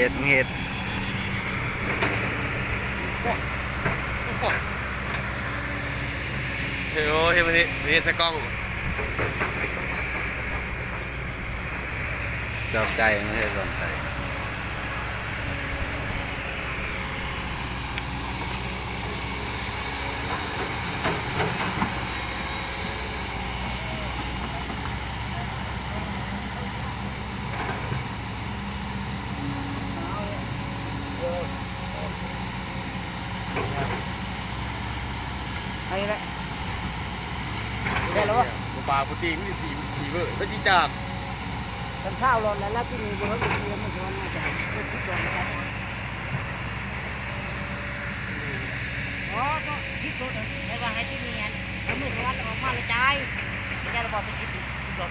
ดมึงเห็ดเฮ้ยโอ้ยวันนี้สกล้องจอบใจไม่ใช่จอบใจอันนี้แหละได้แล้ววะ ปลาปุตีมีสีเบอร์พระจิจาก ตอนเช้าร้อนแล้วที่นี่บนรถเรียนมันร้อนน่าจะไม่คิดร้อนนะครับอ๋อก็ชิดรถใช่ป่ะให้ที่นี่อันแล้วมือสวัสดิ์ออกมาเลยใจแกระบอกไปชิดรถ